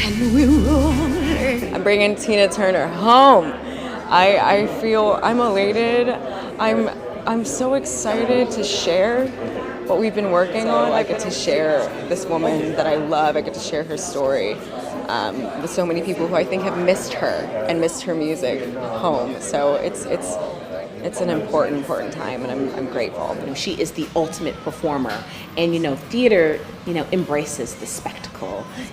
and we're rolling. I'm bringing Tina Turner home. I feel I'm elated. I'm so excited to share what we've been working on. I get to share this woman that I love. I get to share her story with so many people who I think have missed her and missed her music home. So it's an important time, and I'm grateful. She is the ultimate performer, and theater, embraces the spectacle.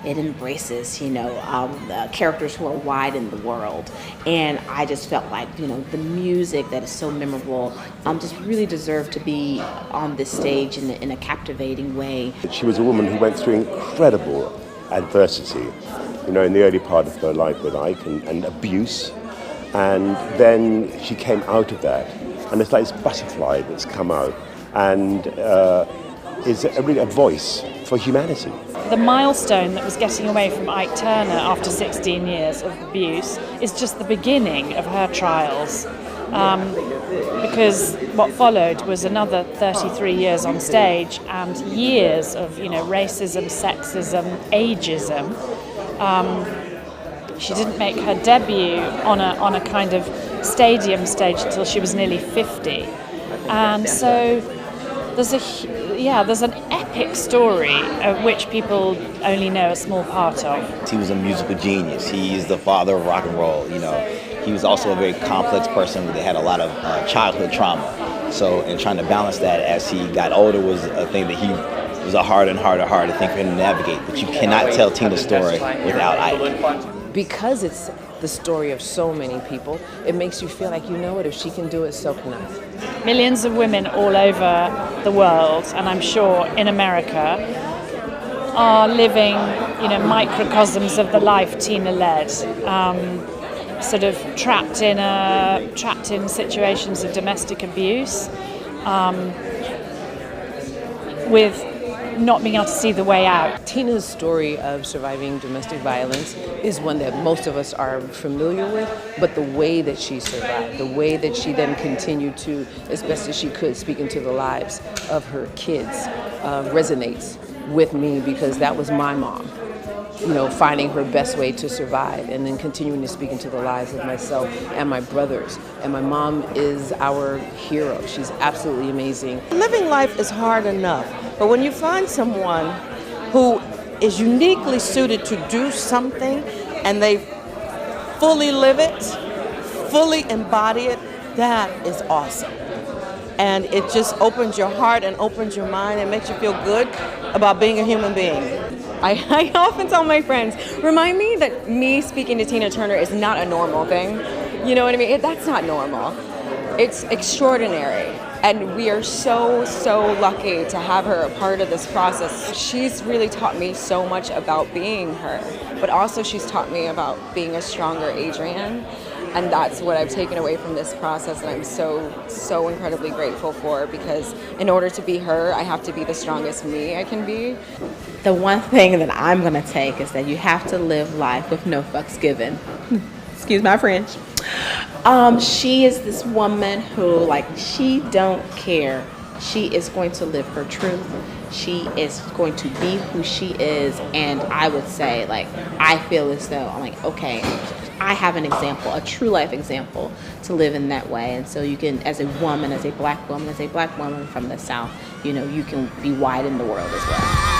It embraces, the characters who are wide in the world, and I just felt like, the music that is so memorable, just really deserved to be on this stage in a captivating way. She was a woman who went through incredible adversity, in the early part of her life with Ike and abuse. And then she came out of that, and it's like this butterfly that's come out and is really a voice for humanity. The milestone that was getting away from Ike Turner after 16 years of abuse is just the beginning of her trials, because what followed was another 33 years on stage and years of racism, sexism, ageism. She didn't make her debut on a kind of stadium stage until she was nearly 50, and so there's an epic story of which people only know a small part of. He was a musical genius. He is the father of rock and roll. He was also a very complex person that had a lot of childhood trauma. So, and trying to balance that as he got older was a thing that was a harder thing for him to navigate. But you cannot tell Tina's story without Ike. Because it's the story of so many people, it makes you feel like, if she can do it, so can I. Millions of women all over the world, and I'm sure in America, are living, microcosms of the life Tina led, sort of trapped in situations of domestic abuse, with not being able to see the way out. Tina's story of surviving domestic violence is one that most of us are familiar with, but the way that she survived, the way that she then continued to, as best as she could, speak into the lives of her kids, resonates with me, because that was my mom. Finding her best way to survive and then continuing to speak into the lives of myself and my brothers. And my mom is our hero. She's absolutely amazing. Living life is hard enough, but when you find someone who is uniquely suited to do something and they fully live it, fully embody it, that is awesome. And it just opens your heart and opens your mind and makes you feel good about being a human being. I often tell my friends, remind me that me speaking to Tina Turner is not a normal thing. You know what I mean? That's not normal. It's extraordinary. And we are so lucky to have her a part of this process. She's really taught me so much about being her, but also she's taught me about being a stronger Adrienne. And that's what I've taken away from this process, and I'm so incredibly grateful for, because in order to be her, I have to be the strongest me I can be. The one thing that I'm going to take is that you have to live life with no fucks given. Excuse my French. She is this woman who, she don't care. She is going to live her truth. She is going to be who she is, and I would say, I feel as though I'm okay, I have an example, a true life example to live in that way. And so you can, as a woman, as a black woman from the South, you can be wide in the world as well.